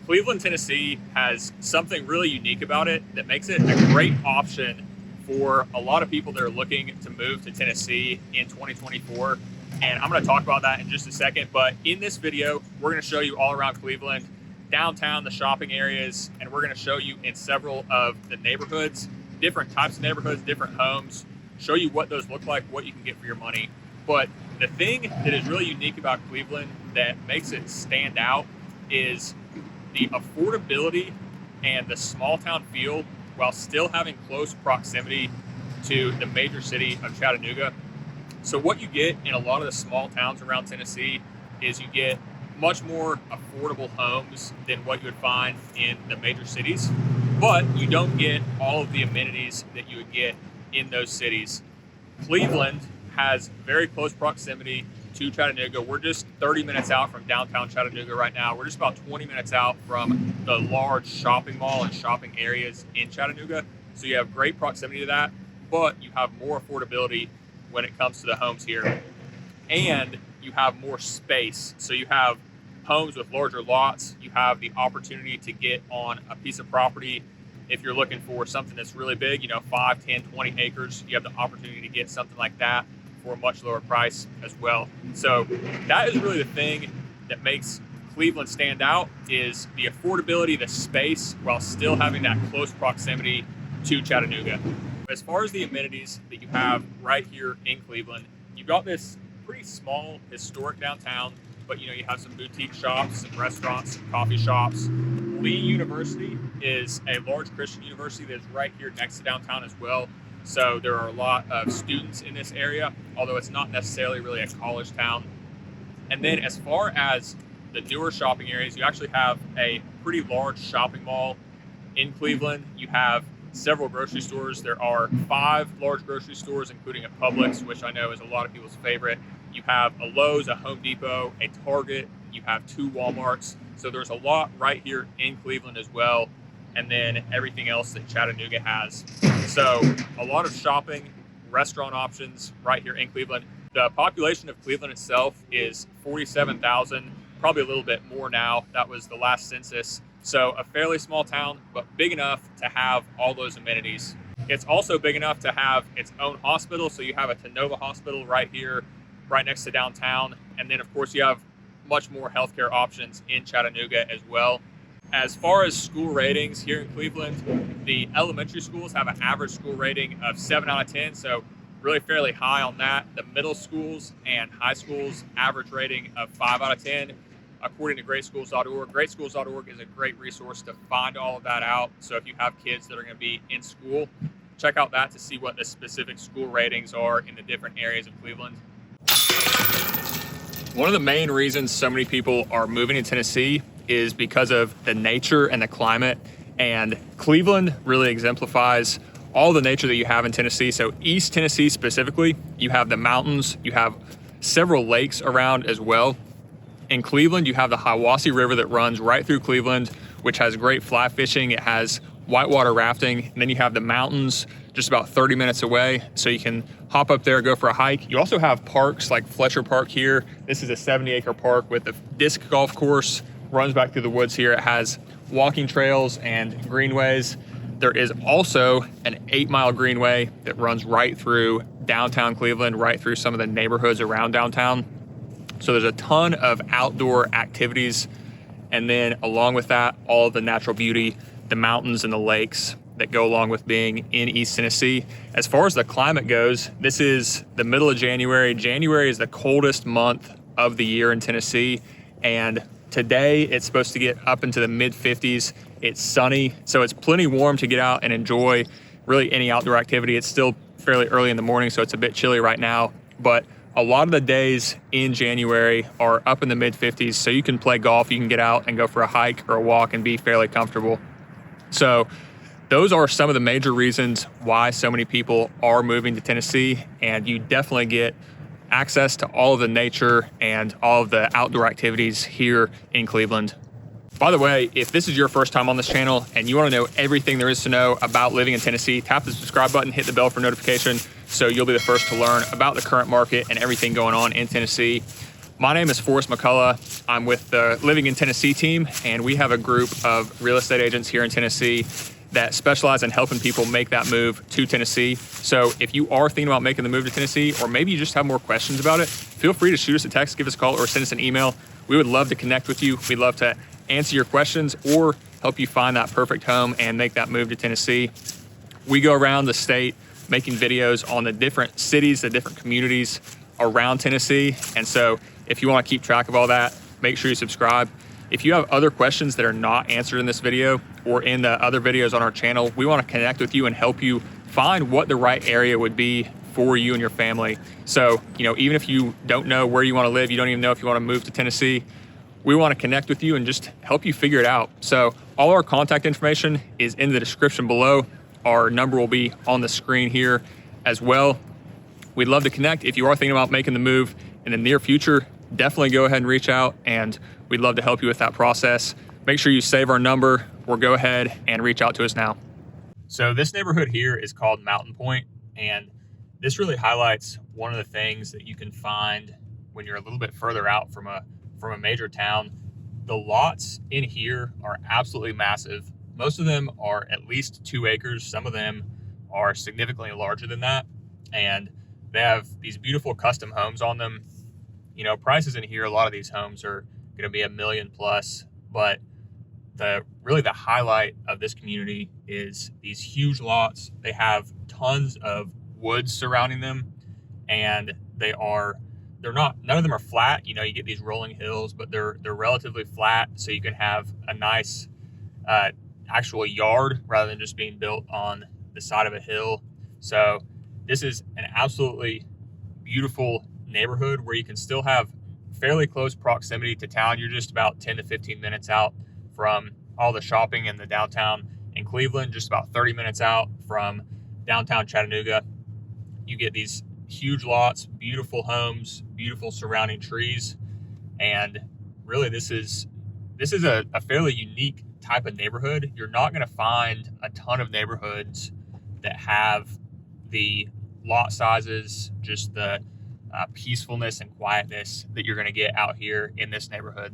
Cleveland, Tennessee has something really unique about it that makes it a great option for a lot of people that are looking to move to Tennessee in 2024. And I'm going to talk about that in just a second. But in this video, we're going to show you all around Cleveland, downtown, the shopping areas, and we're going to show you in several of the neighborhoods, different types of neighborhoods, different homes, show you what those look like, what you can get for your money. But the thing that is really unique about Cleveland that makes it stand out is the affordability and the small town feel while still having close proximity to the major city of Chattanooga. So what you get in a lot of the small towns around Tennessee is you get much more affordable homes than what you would find in the major cities, but you don't get all of the amenities that you would get in those cities. Cleveland has very close proximity to Chattanooga. We're just 30 minutes out from downtown Chattanooga right now. We're just about 20 minutes out from the large shopping mall and shopping areas in Chattanooga. So you have great proximity to that, but you have more affordability when it comes to the homes here. And you have more space. So you have homes with larger lots. You have the opportunity to get on a piece of property. If you're looking for something that's really big, 5, 10, 20 acres, you have the opportunity to get something like that for a much lower price as well. So that is really the thing that makes Cleveland stand out, is the affordability, the space, while still having that close proximity to Chattanooga. As far as the amenities that you have right here in Cleveland, you've got this pretty small historic downtown, but you have some boutique shops, some restaurants, some coffee shops. Lee University is a large Christian university that's right here next to downtown as well. So there are a lot of students in this area, although it's not necessarily really a college town. And then as far as the newer shopping areas, you actually have a pretty large shopping mall in Cleveland. You have several grocery stores. There are 5 large grocery stores, including a Publix, which I know is a lot of people's favorite. You have a Lowe's, a Home Depot, a Target. You have 2 Walmarts. So there's a lot right here in Cleveland as well. And then everything else that Chattanooga has. So a lot of shopping, restaurant options right here in Cleveland. The population of Cleveland itself is 47,000, probably a little bit more now. That was the last census. So a fairly small town, but big enough to have all those amenities. It's also big enough to have its own hospital. So you have a Tennova hospital right here, right next to downtown. And then of course you have much more healthcare options in Chattanooga as well. As far as school ratings here in Cleveland, the elementary schools have an average school rating of 7 out of 10, so really fairly high on that. The middle schools and high schools average rating of 5 out of 10, according to greatschools.org. Greatschools.org is a great resource to find all of that out. So if you have kids that are going to be in school, check out that to see what the specific school ratings are in the different areas of Cleveland. One of the main reasons so many people are moving to Tennessee is because of the nature and the climate, and Cleveland really exemplifies all the nature that you have in Tennessee. So East Tennessee specifically, you have the mountains, you have several lakes around as well. In Cleveland, you have the Hiwassee River that runs right through Cleveland, which has great fly fishing. It has whitewater rafting. And then you have the mountains just about 30 minutes away, so you can hop up there, go for a hike. You also have parks like Fletcher Park here. This is a 70-acre park with a disc golf course, runs back through the woods here. It has walking trails and greenways. There is also an 8-mile greenway that runs right through downtown Cleveland, right through some of the neighborhoods around downtown. So there's a ton of outdoor activities. And then along with that, all of the natural beauty, the mountains and the lakes that go along with being in East Tennessee. As far as the climate goes, this is the middle of January. January is the coldest month of the year in Tennessee. And today it's supposed to get up into the mid 50s. It's sunny, so it's plenty warm to get out and enjoy really any outdoor activity. It's still fairly early in the morning, so it's a bit chilly right now. But a lot of the days in January are up in the mid 50s, so you can play golf, you can get out and go for a hike or a walk and be fairly comfortable. So those are some of the major reasons why so many people are moving to Tennessee, and you definitely get access to all of the nature and all of the outdoor activities here in Cleveland. By the way, if this is your first time on this channel and you want to know everything there is to know about living in Tennessee, tap the subscribe button, hit the bell for notification so you'll be the first to learn about the current market and everything going on in Tennessee. My name is Forrest McCullough. I'm with the Living in Tennessee team, and we have a group of real estate agents here in Tennessee that specialize in helping people make that move to Tennessee. So if you are thinking about making the move to Tennessee, or maybe you just have more questions about it, feel free to shoot us a text, give us a call, or send us an email. We would love to connect with you. We'd love to answer your questions or help you find that perfect home and make that move to Tennessee. We go around the state making videos on the different cities, the different communities around Tennessee. And so if you want to keep track of all that, make sure you subscribe. If you have other questions that are not answered in this video or in the other videos on our channel, we want to connect with you and help you find what the right area would be for you and your family. So, even if you don't know where you want to live, you don't even know if you want to move to Tennessee, we want to connect with you and just help you figure it out. So all our contact information is in the description below. Our number will be on the screen here as well. We'd love to connect. If you are thinking about making the move in the near future, definitely go ahead and reach out, and we'd love to help you with that process. Make sure you save our number or go ahead and reach out to us now. So this neighborhood here is called Mountain Point, and this really highlights one of the things that you can find when you're a little bit further out from a major town. The lots in here are absolutely massive. Most of them are at least 2 acres. Some of them are significantly larger than that, and they have these beautiful custom homes on them. Prices in here, a lot of these homes are going to be $1 million plus, but the highlight of this community is these huge lots. They have tons of woods surrounding them, and none of them are flat. You get these rolling hills, but they're relatively flat, so you can have a nice actual yard rather than just being built on the side of a hill. So this is an absolutely beautiful neighborhood where you can still have fairly close proximity to town. You're just about 10 to 15 minutes out from all the shopping in the downtown in Cleveland, just about 30 minutes out from downtown Chattanooga. You get these huge lots, beautiful homes, beautiful surrounding trees, and really this is a fairly unique type of neighborhood. You're not going to find a ton of neighborhoods that have the lot sizes, just the peacefulness and quietness that you're going to get out here in this neighborhood.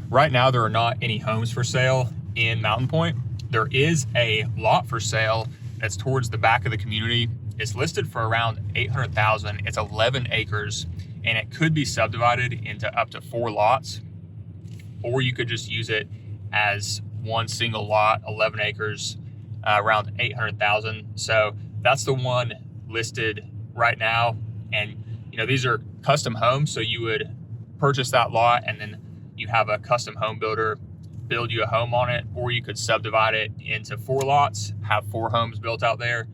Right now, there are not any homes for sale in Mountain Point. There is a lot for sale that's towards the back of the community. It's listed for around $800,000. It's 11 acres, and it could be subdivided into up to 4 lots, or you could just use it as one single lot, 11 acres, around $800,000. So that's the one listed right now. And these are custom homes, so you would purchase that lot and then you have a custom home builder build you a home on it, or you could subdivide it into 4 lots, have 4 homes built out there.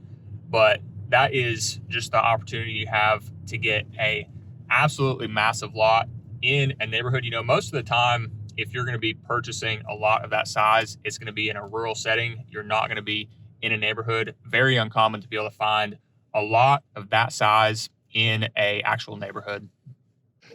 But that is just the opportunity you have to get a absolutely massive lot in a neighborhood. Most of the time, if you're going to be purchasing a lot of that size, it's going to be in a rural setting. You're not going to be in a neighborhood. Very uncommon to be able to find a lot of that size in a actual neighborhood.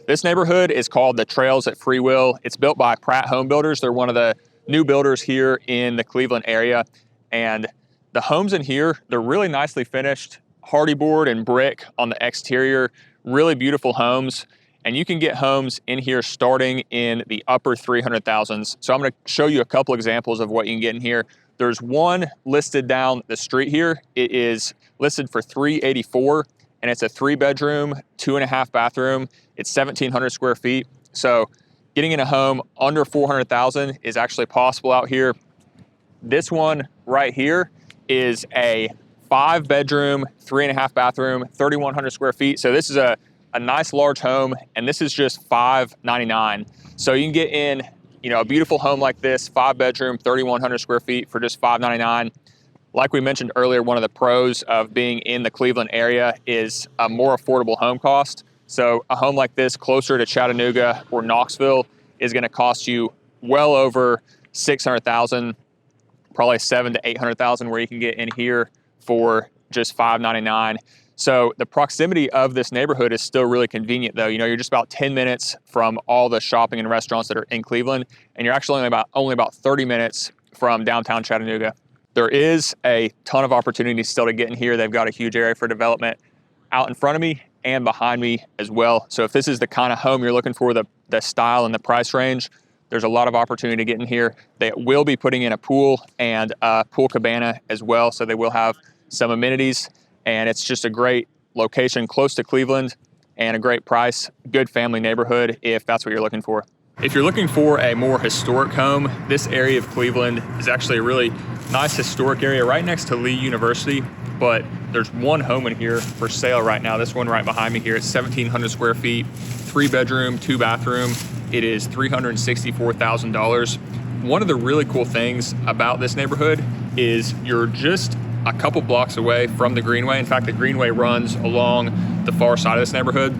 This neighborhood is called the Trails at Free Will. It's built by Pratt Home Builders. They're one of the new builders here in the Cleveland area. And the homes in here, they're really nicely finished, hardy board and brick on the exterior, really beautiful homes. And you can get homes in here starting in the upper 300,000s. So I'm going to show you a couple examples of what you can get in here. There's one listed down the street here. It is listed for $384, and it's a 3-bedroom, 2.5 bathroom. It's 1,700 square feet. So getting in a home under 400,000 is actually possible out here. This one right here is a 5-bedroom, 3.5 bathroom, 3,100 square feet. So this is a nice large home, and this is just $599. So you can get in, a beautiful home like this, 5-bedroom, 3,100 square feet for just $599. Like we mentioned earlier, one of the pros of being in the Cleveland area is a more affordable home cost. So a home like this closer to Chattanooga or Knoxville is going to cost you well over $600,000, probably $700,000 to $800,000, where you can get in here for just $599. So the proximity of this neighborhood is still really convenient, though. You're just about 10 minutes from all the shopping and restaurants that are in Cleveland, and you're actually only about 30 minutes from downtown Chattanooga. There is a ton of opportunity still to get in here. They've got a huge area for development out in front of me, and behind me as well. So if this is the kind of home you're looking for, the style and the price range, there's a lot of opportunity to get in here. They will be putting in a pool and a pool cabana as well, so they will have some amenities, and it's just a great location close to Cleveland and a great price, good family neighborhood if that's what you're looking for. If you're looking for a more historic home, this area of Cleveland is actually a really nice historic area right next to Lee University, but there's one home in here for sale right now. This one right behind me here, it's 1,700 square feet, 3-bedroom, 2-bathroom. It is $364,000. One of the really cool things about this neighborhood is you're just a couple blocks away from the Greenway. In fact, the Greenway runs along the far side of this neighborhood.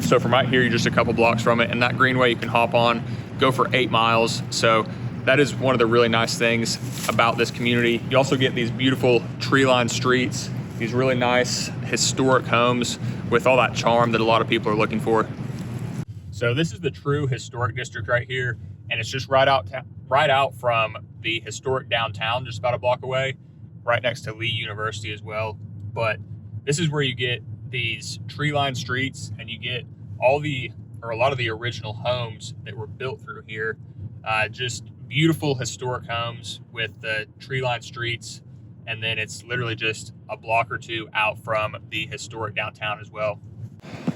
So from right here, you're just a couple blocks from it, and that Greenway you can hop on, go for 8 miles. So that is one of the really nice things about this community. You also get these beautiful tree-lined streets, these really nice historic homes with all that charm that a lot of people are looking for. So this is the true historic district right here, and it's just right out from the historic downtown, just about a block away, right next to Lee University as well. But this is where you get these tree-lined streets, and you get a lot of the original homes that were built through here. Just beautiful historic homes with the tree-lined streets, and then it's literally just a block or two out from the historic downtown as well.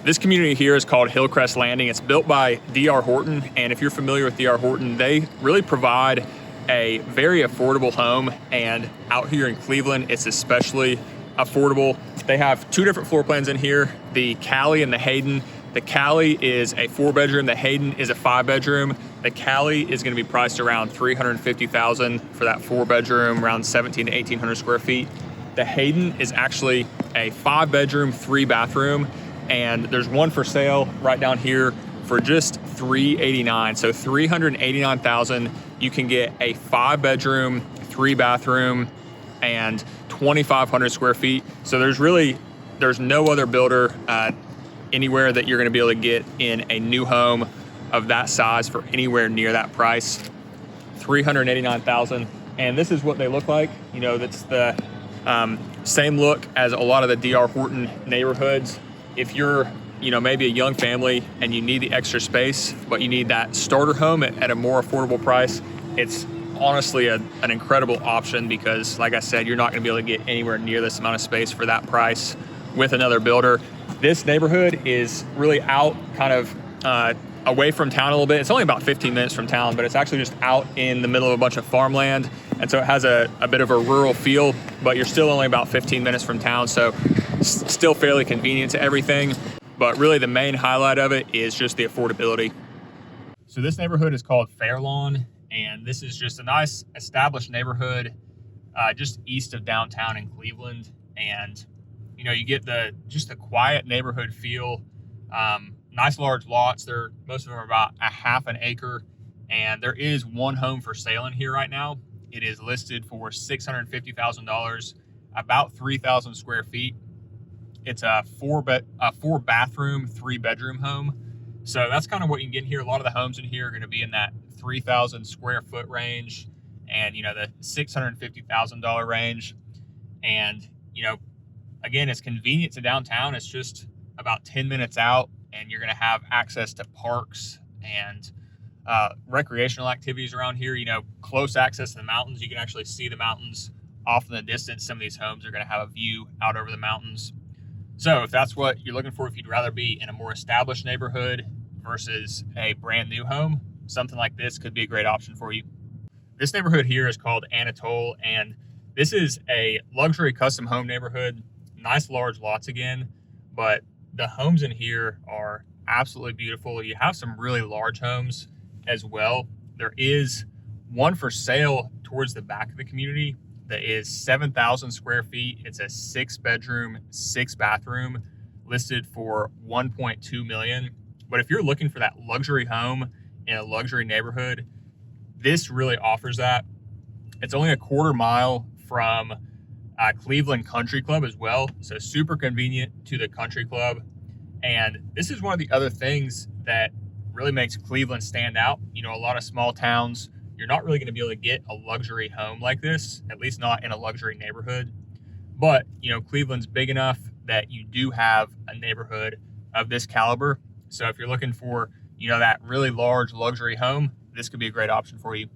This community here is called Hillcrest Landing. It's built by D.R. Horton, and if you're familiar with D.R. Horton, they really provide a very affordable home, and out here in Cleveland, it's especially affordable. They have 2 different floor plans in here, the Cali and the Hayden. The Cali is a 4-bedroom, the Hayden is a 5-bedroom. The Cali is gonna be priced around $350,000 for that 4-bedroom, around 1,700 to 1,800 square feet. The Hayden is actually a 5-bedroom, 3-bathroom, and there's one for sale right down here for just $389,000. So $389,000, you can get a 5-bedroom, 3-bathroom, and 2,500 square feet. So there's no other builder anywhere that you're gonna be able to get in a new home of that size for anywhere near that price. $389,000, and this is what they look like. You know, that's the same look as a lot of the D.R. Horton neighborhoods. If you're, maybe a young family and you need the extra space, but you need that starter home at a more affordable price, it's honestly an incredible option because, like I said, you're not going to be able to get anywhere near this amount of space for that price with another builder. This neighborhood is really out kind of away from town a little bit. It's only about 15 minutes from town, but it's actually just out in the middle of a bunch of farmland. And so it has a bit of a rural feel, but you're still only about 15 minutes from town. So still fairly convenient to everything. But really the main highlight of it is just the affordability. So this neighborhood is called Fairlawn, and this is just a nice established neighborhood just east of downtown in Cleveland. And you get just the quiet neighborhood feel. Nice large lots. Most of them are about a half an acre, and there is one home for sale in here right now. It is listed for $650,000, about 3,000 square feet. It's a 4-bathroom, 3-bedroom home. So that's kind of what you can get in here. A lot of the homes in here are going to be in that 3,000 square foot range, and the $650,000 range. And again, it's convenient to downtown. It's just about 10 minutes out, and you're going to have access to parks and recreational activities around here. Close access to the mountains. You can actually see the mountains off in the distance. Some of these homes are going to have a view out over the mountains. So if that's what you're looking for, if you'd rather be in a more established neighborhood versus a brand new home, something like this could be a great option for you. This neighborhood here is called Anatole, and this is a luxury custom home neighborhood. Nice large lots again, but the homes in here are absolutely beautiful. You have some really large homes as well. There is one for sale towards the back of the community that is 7,000 square feet. It's a 6-bedroom, 6-bathroom, listed for $1.2 million. But if you're looking for that luxury home in a luxury neighborhood, this really offers that. It's only a quarter mile from Cleveland Country Club as well, so super convenient to the country club. And this is one of the other things that really makes Cleveland stand out. A lot of small towns, you're not really going to be able to get a luxury home like this, at least not in a luxury neighborhood. But Cleveland's big enough that you do have a neighborhood of this caliber. So if you're looking for, that really large luxury home, this could be a great option for you.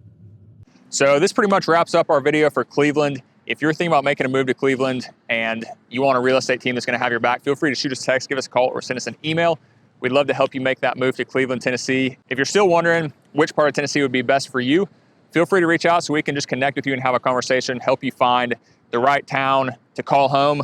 So this pretty much wraps up our video for Cleveland. If you're thinking about making a move to Cleveland and you want a real estate team that's going to have your back, feel free to shoot us a text, give us a call, or send us an email. We'd love to help you make that move to Cleveland, Tennessee. If you're still wondering which part of Tennessee would be best for you, feel free to reach out so we can just connect with you and have a conversation, help you find the right town to call home.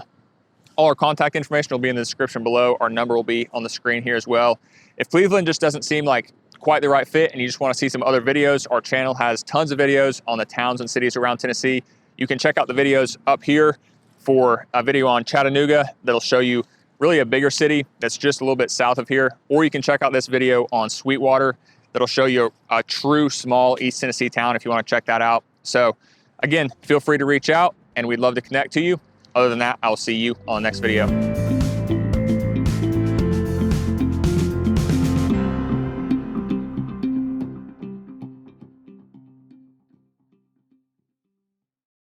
All our contact information will be in the description below. Our number will be on the screen here as well. If Cleveland just doesn't seem like quite the right fit and you just want to see some other videos, our channel has tons of videos on the towns and cities around Tennessee. You can check out the videos up here for a video on Chattanooga that'll show you really a bigger city that's just a little bit south of here. Or you can check out this video on Sweetwater that'll show you a true small East Tennessee town if you want to check that out. So again, feel free to reach out and we'd love to connect to you. Other than that, I'll see you on the next video.